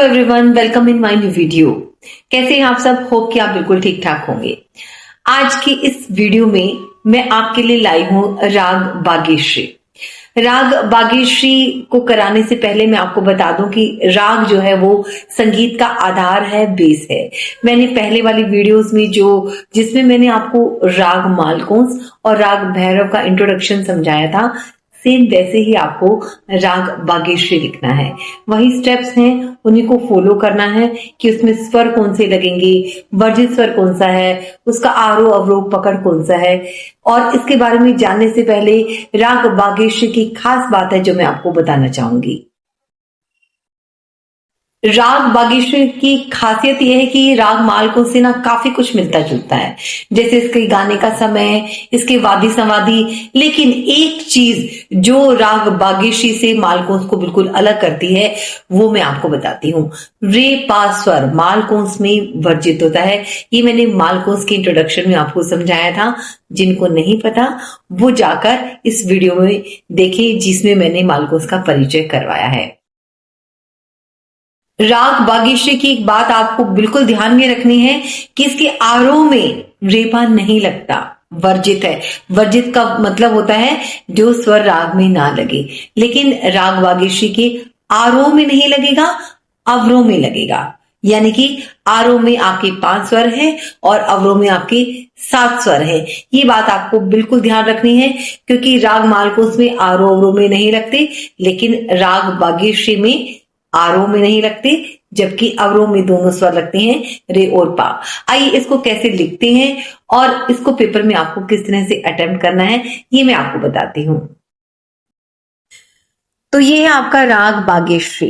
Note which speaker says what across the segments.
Speaker 1: Everyone, welcome in my new video. कैसे हैं आप सब? होप कि आप बिल्कुल ठीक ठाक होंगे। आज की इस वीडियो में मैं आपके लिए लाई हूं राग बागेश्री। राग बागेश्री को कराने से पहले मैं आपको बता दूं कि राग जो है वो संगीत का आधार है, बेस है। मैंने पहले वाली वीडियोस में जिसमें मैंने आपको राग मालकोंस और राग भैरव का इंट्रोडक्शन समझाया था, सेम वैसे ही आपको राग बागेश्री लिखना है। वही स्टेप्स हैं, उन्हीं को फॉलो करना है कि उसमें स्वर कौन से लगेंगे, वर्जित स्वर कौन सा है, उसका आरोह अवरोह पकड़ कौन सा है। और इसके बारे में जानने से पहले राग बागेश्री की खास बात है जो मैं आपको बताना चाहूंगी। राग बागेश्वरी की खासियत यह है कि राग मालकों से ना काफी कुछ मिलता जुलता है, जैसे इसके गाने का समय, इसके वादी संवादी। लेकिन एक चीज जो राग बागेश्री से मालकोंस को बिल्कुल अलग करती है वो मैं आपको बताती हूँ। रे पा स्वर मालकोंस में वर्जित होता है। ये मैंने मालकोंस के इंट्रोडक्शन में आपको समझाया था। जिनको नहीं पता वो जाकर इस वीडियो में देखें जिसमें मैंने मालकोंस का परिचय करवाया है। राग बागेश्री की एक बात आपको बिल्कुल ध्यान में रखनी है कि इसके आरोह में रेपा नहीं लगता, वर्जित है। वर्जित का मतलब होता है जो स्वर राग में ना लगे। लेकिन राग बागेश्री के आरोह में नहीं लगेगा, अवरोह में लगेगा। यानी कि आरोह में आपके 5 स्वर हैं और अवरोह में आपके 7 स्वर हैं। ये बात आपको बिल्कुल ध्यान रखनी है, क्योंकि राग मालकोस में आरोह अवरोह में नहीं लगते, लेकिन राग बागेश्री में आरोह में नहीं लगते, जबकि अवरोह में दोनों स्वर लगते हैं, रे और पा। आइए इसको कैसे लिखते हैं और इसको पेपर में आपको किस तरह से अटेम्प्ट करना है ये मैं आपको बताती हूं। तो ये है आपका राग बागेश्री।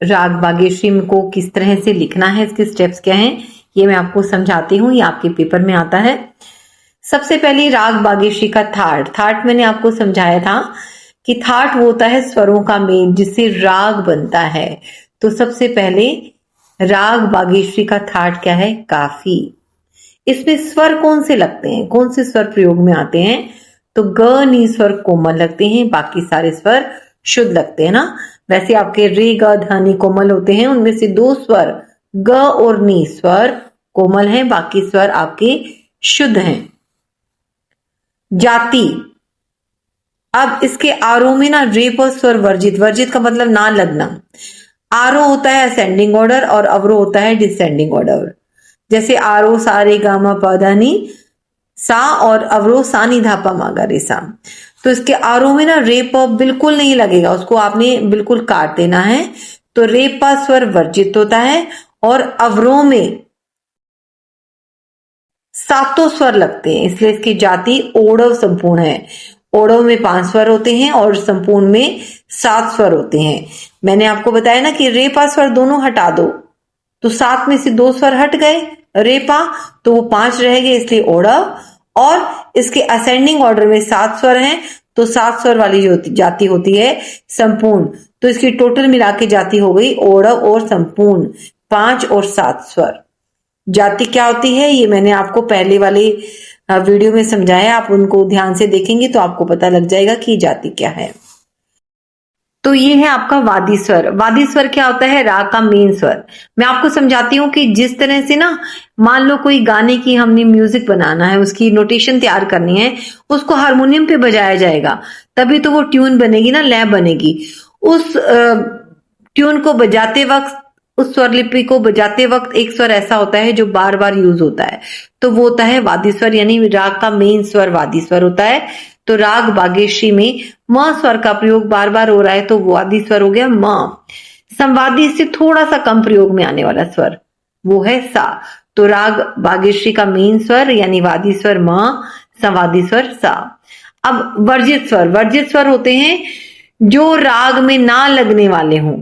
Speaker 1: राग बागेश्री को किस तरह से लिखना है, इसके स्टेप्स क्या हैं, ये मैं आपको समझाती हूँ। ये आपके पेपर में आता है। सबसे पहले राग बागेश्री का थाट मैंने आपको समझाया था कि थाट वो होता है स्वरों का मेल जिससे राग बनता है। तो सबसे पहले राग बागेश्री का थाट क्या है? काफी। इसमें स्वर कौन से लगते हैं, कौन से स्वर प्रयोग में आते हैं? तो ग नी स्वर कोमल लगते हैं, बाकी सारे स्वर शुद्ध लगते हैं ना। वैसे आपके रे ग ध नी कोमल होते हैं, उनमें से 2 स्वर ग और नी स्वर कोमल हैं, बाकी स्वर आपके शुद्ध हैं। जाति, अब इसके आरोह में ना रेप और स्वर वर्जित का मतलब ना लगना। आरोह होता है असेंडिंग ऑर्डर और अवरोह होता है डिसेंडिंग ऑर्डर। जैसे आरोह सा रे गा मा पा धा नी सा और अवरोह सा नी धा पा मा गा रे सा। तो इसके आरोह में ना रेप बिल्कुल नहीं लगेगा, उसको आपने बिल्कुल काट देना है। तो रेपा स्वर वर्जित होता है और अवरोह में 7 स्वर लगते हैं, इसलिए इसकी जाति ओढ़व संपूर्ण है। ओढ़व में 5 स्वर होते हैं और संपूर्ण में 7 स्वर होते हैं। मैंने आपको बताया ना कि रेपा स्वर दोनों हटा दो तो 7 में से 2 स्वर हट गए, रेपा, तो वो 5 रह गए, इसलिए ओढ़व। और इसके असेंडिंग ऑर्डर में 7 स्वर हैं, तो 7 स्वर वाली जो जाति होती है संपूर्ण। तो इसकी टोटल मिला के जाति हो गई ओढ़व और संपूर्ण, 5 और 7 स्वर। जाति क्या होती है ये मैंने आपको पहले वाले वीडियो में समझाया, आप उनको ध्यान से देखेंगे तो आपको पता लग जाएगा कि जाति क्या है। तो ये है आपका वादी स्वर। वादी स्वर क्या होता है? राग का मेन स्वर। मैं आपको समझाती हूँ कि जिस तरह से ना, मान लो कोई गाने की हमने म्यूजिक बनाना है, उसकी नोटेशन तैयार करनी है, उसको हारमोनियम पे बजाया जाएगा तभी तो वो ट्यून बनेगी ना, लय बनेगी। उस ट्यून को बजाते वक्त, उस स्वर लिपि को बजाते वक्त एक स्वर ऐसा होता है जो बार बार यूज होता है, तो वो होता है वादी स्वर। यानी राग का मेन स्वर वादी स्वर होता है। तो राग बागेश्री में म स्वर का प्रयोग बार बार हो रहा है तो वादी स्वर हो गया म। संवादी से थोड़ा सा कम प्रयोग में आने वाला स्वर वो है सा। तो राग बागेश्री का मेन स्वर यानी वादी स्वर म, संवादी स्वर सा। अब वर्जित स्वर होते हैं जो राग में ना लगने वाले हों।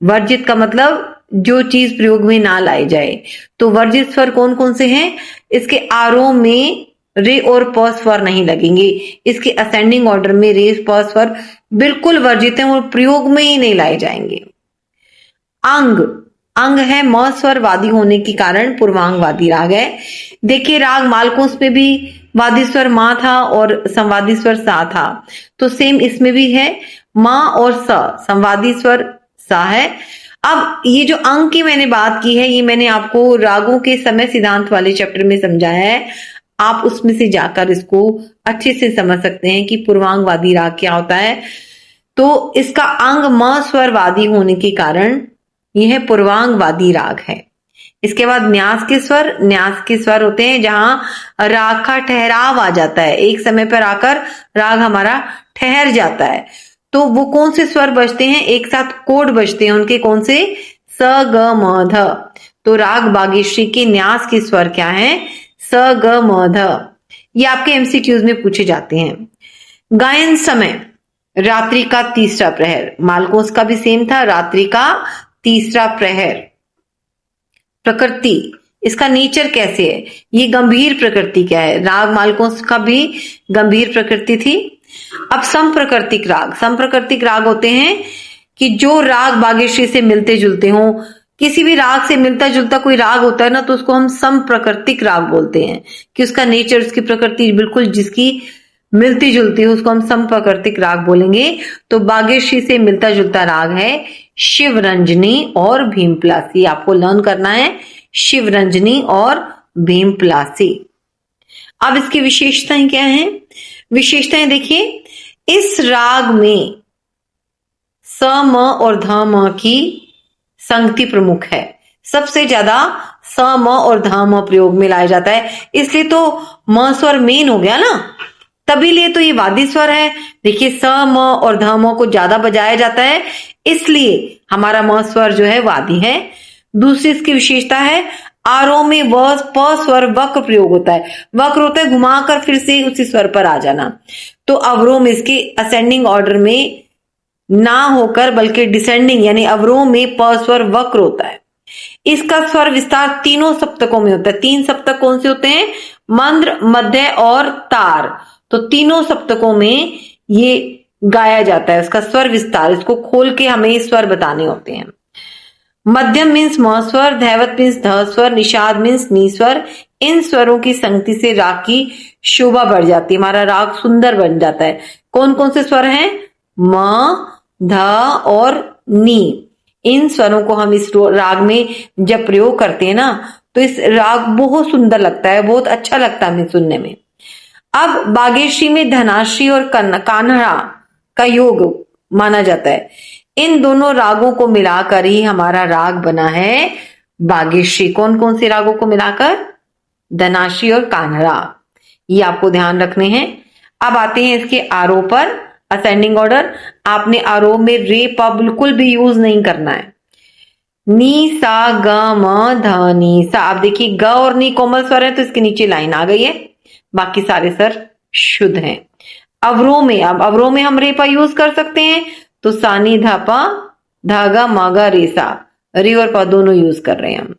Speaker 1: वर्जित का मतलब जो चीज प्रयोग में ना लाई जाए। तो वर्जित स्वर कौन कौन से हैं? इसके आरोह में रे और प स्वर नहीं लगेंगे, इसके असेंडिंग ऑर्डर में रे प स्वर बिल्कुल वर्जित हैं और प्रयोग में ही नहीं लाए जाएंगे। अंग है म स्वर वादी होने के कारण पूर्वांग वादी राग है। देखिए राग मालकोंस में भी वादी स्वर मां था और संवादी स्वर सा था, तो सेम इसमें भी है मां और स, संवादी स्वर सा है अब ये जो अंक की मैंने बात की है, ये मैंने आपको रागों के समय सिद्धांत वाले चैप्टर में समझाया है। आप उसमें से जाकर इसको अच्छे से समझ सकते हैं कि पूर्वांगवादी राग क्या होता है। तो इसका अंग म स्वरवादी होने के कारण यह पूर्वांगवादी राग है। इसके बाद न्यास के स्वर। न्यास के स्वर होते हैं जहां राग का ठहराव आ जाता है, एक समय पर आकर राग हमारा ठहर जाता है। तो वो कौन से स्वर बजते हैं, एक साथ कोड बजते हैं उनके, कौन से, स ग म ध। तो राग बागेश्री के न्यास के स्वर क्या हैं, स ग म ध। ये आपके एमसीक्यूज में पूछे जाते हैं। गायन समय, रात्रि का तीसरा प्रहर। मालकोस का भी सेम था, रात्रि का तीसरा प्रहर। प्रकृति, इसका नेचर कैसे है, ये गंभीर प्रकृति क्या है, राग मालकोस का भी गंभीर प्रकृति थी। अब समप्रकृतिक राग। समप्रकृतिक राग होते हैं कि जो राग बागेश्री से मिलते जुलते हों। किसी भी राग से मिलता जुलता कोई राग होता है ना, तो उसको हम समप्रकृतिक राग बोलते हैं, कि उसका नेचर, उसकी प्रकृति बिल्कुल जिसकी मिलती जुलती हो, उसको हम समप्रकृतिक राग बोलेंगे। तो बागेश्री से मिलता जुलता राग है शिवरंजनी और भीमपलासी। आपको लर्न करना है शिवरंजनी और भीमपलासी। अब इसकी विशेषताएं क्या हैं, विशेषताएं देखिए, इस राग में स म और ध म की संगति प्रमुख है। सबसे ज्यादा स म और ध म प्रयोग में लाया जाता है, इसलिए तो म स्वर मेन हो गया ना, तभी लिए तो ये वादी स्वर है। देखिए स म और ध म को ज्यादा बजाया जाता है, इसलिए हमारा म स्वर जो है वादी है। दूसरी इसकी विशेषता है, आरोह में व प स्वर वक्र प्रयोग होता है। वक्र होता है घुमाकर फिर से उसी स्वर पर आ जाना। तो अवरोह में इसके असेंडिंग ऑर्डर में ना होकर बल्कि डिसेंडिंग यानी अवरोह में प स्वर वक्र होता है। इसका स्वर विस्तार तीनों सप्तकों में होता है। तीन सप्तक कौन से होते हैं, मंद्र, मध्य और तार। तो तीनों सप्तकों में ये गाया जाता है, उसका स्वर विस्तार। इसको खोल के हमें स्वर बताने होते हैं। मध्यम मीन्स म स्वर, धैवत मीन्स ध स्वर, निषाद मीन्स नी स्वर। इन स्वरों की संगति से राग की शोभा बढ़ जाती है, हमारा राग सुंदर बन जाता है। कौन कौन से स्वर हैं, म, ध और नी। इन स्वरों को हम इस राग में जब प्रयोग करते हैं ना, तो इस राग बहुत सुंदर लगता है, बहुत अच्छा लगता है हमें सुनने में। अब बागेश्री में धनाश्री और कान्हड़ा का योग माना जाता है। इन दोनों रागों को मिलाकर ही हमारा राग बना है बागेश्री। कौन कौन से रागों को मिलाकर, धनाश्री और कान्हड़ा, ये आपको ध्यान रखने हैं। अब आते हैं इसके आरोह पर, असेंडिंग ऑर्डर। आपने आरोह में रे पा बिल्कुल भी यूज नहीं करना है। नी सा ग म ध नी सा। आप देखिए ग और नी कोमल स्वर है, तो इसके नीचे लाइन आ गई है, बाकी सारे स्वर शुद्ध हैं। अवरोह में, अब अवरोह में हम रे पा यूज कर सकते हैं, तो सानी धापा धागा मागा रे सा, रे और पा दोनों यूज कर रहे हैं हम,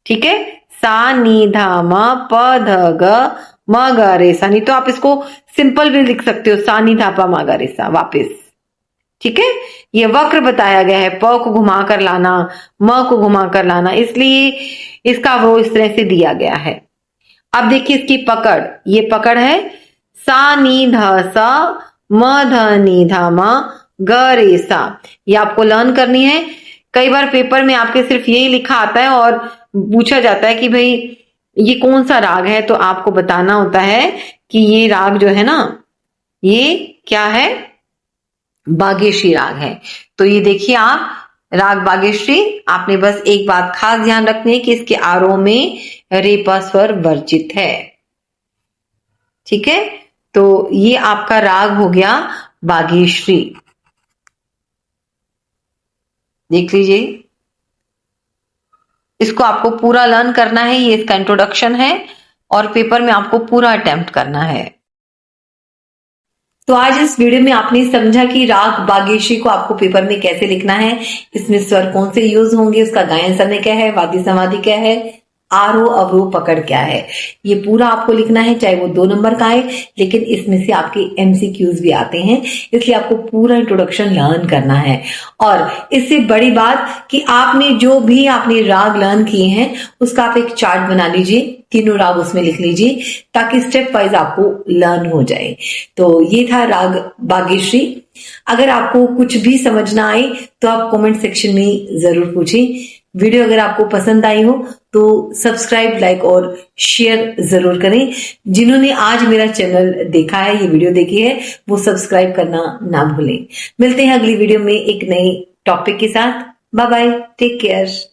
Speaker 1: ठीक है। सा नी धा मा प ध ग म ग रे सा। नहीं तो आप इसको सिंपल भी लिख सकते हो, सा नी धा पा मा गा रे सा वापिस, ठीक है। ये वक्र बताया गया है, प को घुमा कर लाना, म को घुमा कर लाना, इसलिए इसका अवरोह इस तरह से दिया गया है। अब देखिए इसकी पकड़, ये पकड़ है सा नी ध सा म ध नी धा मा ग रे सा। ये आपको लर्न करनी है। कई बार पेपर में आपके सिर्फ यही लिखा आता है और पूछा जाता है कि भाई ये कौन सा राग है, तो आपको बताना होता है कि ये राग जो है ना, ये क्या है, बागेश्री राग है। तो ये देखिए आप, राग बागेश्री, आपने बस एक बात खास ध्यान रखनी है कि इसके आरोह में रेपा स्वर वर्जित है, ठीक है। तो ये आपका राग हो गया बागेश्री, देख लीजिए। इसको आपको पूरा लर्न करना है, ये इसका इंट्रोडक्शन है और पेपर में आपको पूरा अटेम्प्ट करना है। तो आज इस वीडियो में आपने समझा कि राग बागेश्री को आपको पेपर में कैसे लिखना है, इसमें स्वर कौन से यूज होंगे, उसका गायन समय क्या है, वादी समाधि क्या है, आरोह अवरोह पकड़ क्या है, ये पूरा आपको लिखना है, चाहे वो 2 नंबर का है, लेकिन इसमें से आपके एमसीक्यूज भी आते हैं, इसलिए आपको पूरा इंट्रोडक्शन लर्न करना है। और इससे बड़ी बात कि आपने राग लर्न किए हैं उसका आप एक चार्ट बना लीजिए, तीनों राग उसमें लिख लीजिए, ताकि स्टेप वाइज आपको लर्न हो जाए। तो ये था राग बागेश्री। अगर आपको कुछ भी समझ ना आए तो आप कमेंट सेक्शन में जरूर पूछें। वीडियो अगर आपको पसंद आई हो तो सब्सक्राइब, लाइक और शेयर जरूर करें। जिन्होंने आज मेरा चैनल देखा है, ये वीडियो देखी है, वो सब्सक्राइब करना ना भूलें। मिलते हैं अगली वीडियो में एक नई टॉपिक के साथ। Bye bye, take care.